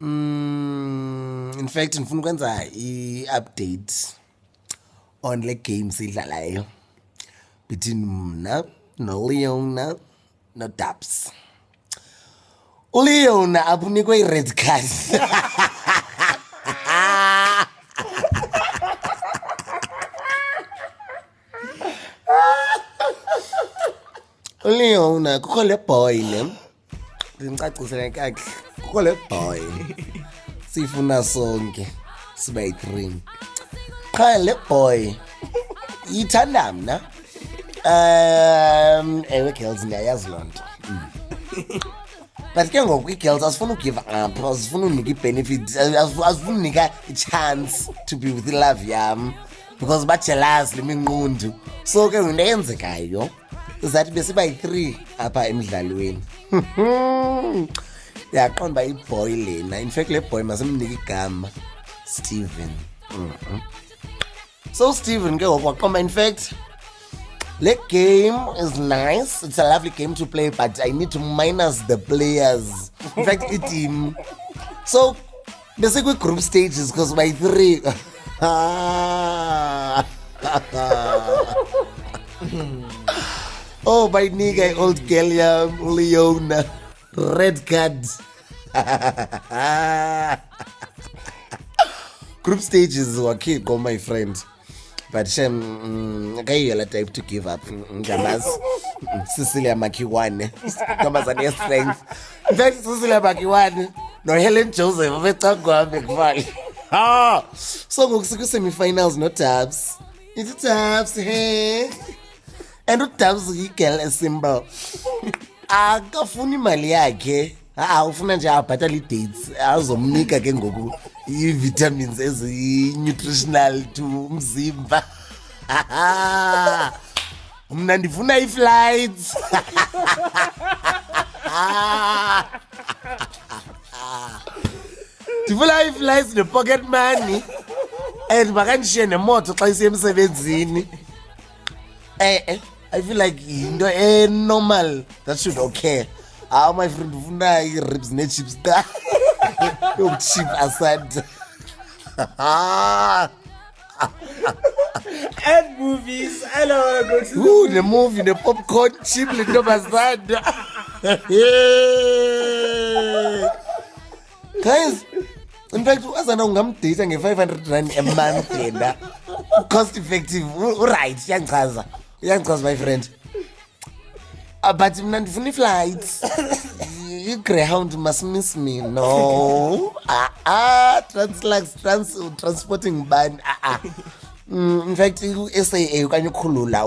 In fact ngifuna ukwenza i-update on le game sidlalayo between mna noLeona noDabs. uLeona apunikwe i-red card. uLeona kukho le boy le ndincacisele kakuhle, kukho le boy sifuna sonke sibe yi-3. Qha le boy ithanda mna. Ewe girls ndiyayazi loo nto. But ke ngoku i-girls asifuna ugive up, asifuna unika i-benefit, asifuna unika i-chance to be with i-love yam because bajealous le minqundu. So ke into eyenzekayo zathi besiba yi-3 apha emidlalweni. Yaqonda uba iboy lena, in fact le boy masimnike igama Steven. So Steven ke ngoku waqomba, in fact the game is nice, it's a lovely game to play, but I need to minus the players, in fact i-team. So basically group stages because by 3 oh my nigga, old girl yam Leona, red card. Group stages were kid, go my friend. But Shem, I type to give up. Jamas, Cecilia Makiwane, Thomas and yes, strength. In fact, Cecilia Makiwane, no Helen Joseph, we talk go big fight. Ah, so go semi-finals, no tabs. It's tabs, hey. And no tabs, he girl a symbol. Akafuni mali yakhe. Ufuna nje abhatala i-dates azomnika ke ngoku i-vitamins ezi-nutritional to umzimba. Mna ndifuna i-flights. Ndifuna i-flights ne-pocket money and makandishiye nemoto xa isiye emsebenzini. I feel like into normal that should okay. My friend, ufuna i-ribs ne-chips da. Cheap aside. And movies, I don't want to go to Ooh, the movie, the popcorn, cheap little bastard. Guys, in fact, wasana ungamdate nge-500 rand a month yena. Cost effective, right, uyangichaza my friend. But mna ndifuna i-flights. I-Greyhound must miss me. No. Transporting ban. In fact, SAA ukanye ukhulula.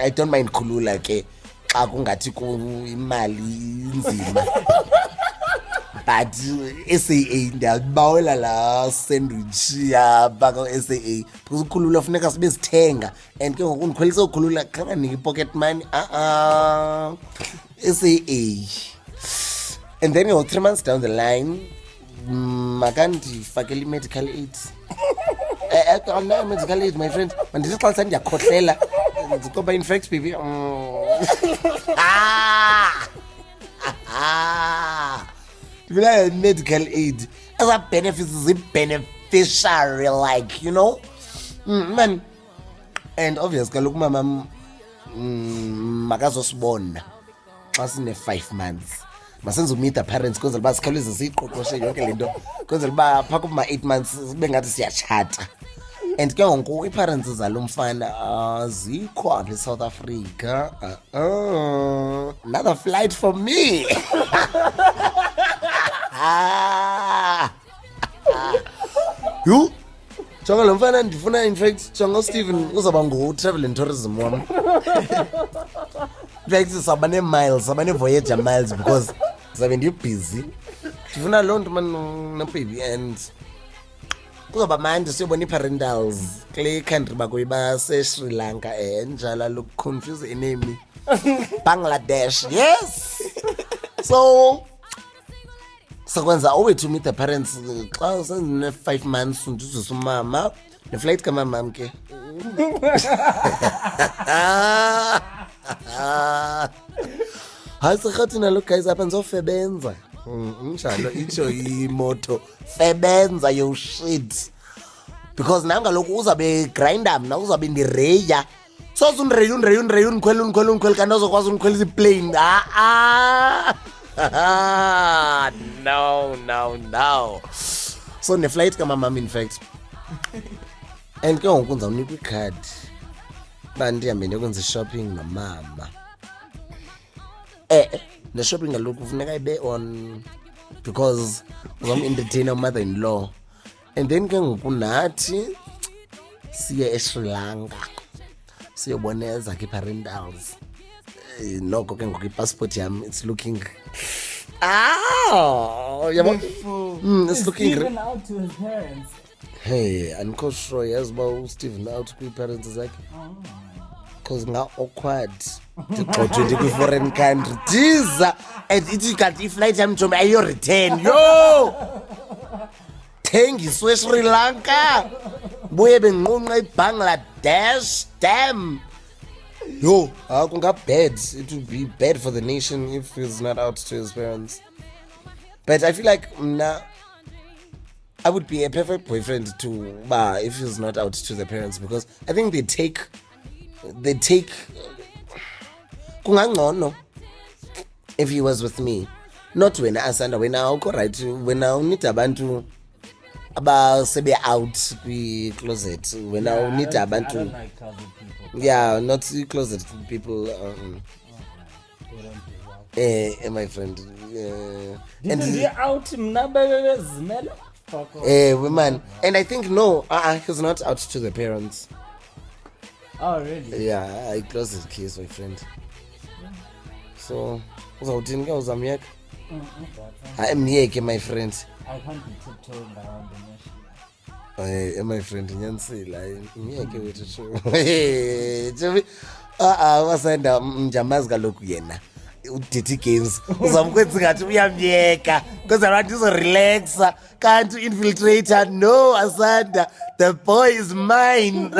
I don't mind khulula ke xa kungathi imali inzima. But SAA ndiyabawela la sandwich ya baka SAA because ukhulula funeka sibe sithenga and ke ngoku ndikhwelise ukhulula kanganiki pocket money. SAA. And then 3 months down the line makandifakele i-medical aid. Medical aid, my friend. Mandithi xa ndiyakhohlela ndikoba in fact baby. Medical aid as a benefit is a beneficiary, like, you know, man. And obviously look mama makazosibona xa sine 5 months masenze meet the parents because liba sikhawuleze siyiqoqoshe yonke lento because liba pha kuma 8 months sibe ngathi siyachata. And ke ngoku i-parents zalo mfana azikho apha eSouth Africa. Another flight for me. You jonga lo mfana ndifuna, in fact jonga Steven uzaba ngu-travel and tourism wam. In fact saba ne-miles, saba ne-Voyager miles because sabe ndibusy. Ndifuna loo nto man no-baby and kuzawuba mandi siyobona ii-parentals kule country bakuyo base-Sri Lanka njalo look confuse enemy. Bangladesh, yes. So sakwenza owethu meet the parents xa sene 5 months ndizisa umama ne-flight kamamam ke. Hayi sirhathi nalo guys apha ndizosebenza. Njalo itsho imoto sebenza yo shit. Because nanga lokhu uzabe grinder mna uzabe ndireya. So unreya unkhwela kanti uzokwazi unkhwela iplane. No. So ne-flight kamamam in fact. And ke ngoku ndizawunika ikhadi uba ndihambe ndiyokwenza i-shopping nomama. Ne-shopping kaloku kufuneka ibe on because uzam-entertaina umother-in-law. And then ke ngoku nathi siye eSri Lanka siyobona ezakhe i-parentals. Noko ke ngoku i-passport yam it's looking it's looking Steven out to his parents. Hey, andikho sure yazi uba uSteven out kwi-parents zakhe because nga-awkward ndigxothwe ndikwi-foreign country diza and ithi kanti iflight yam njomi ayiyo-return yo thengiswe eSri Lanka buye benqunqa iBangladesh damn yo kunga-bad. It would be bad for the nation if he's not out to his parents. But I feel like I would be a perfect boyfriend to if he's not out to the parents because I think they take kungangcono if he was with me, not when asanda wena awukho right wena unida abantu abasebe out kwi-closet wena unida abantu. I don't like closet people. Yeah, not closet people. My friend. And we out mna bebezimela. Fuck off. Women. And I think no, he's not out to the parents. Oh really? Yeah, I closed his case, my friend. So, uzawuthini ke uzamyeka? Myeke, my friend. I can't be tiptoeing around the nation. My friend nyanisile myeke wethu wasenda mjamazi kaloku yena uDT Games uzamkwenza ngathi uyamyeka because abantu uzorelaxa kanti infiltrator no asanda the boy is mine.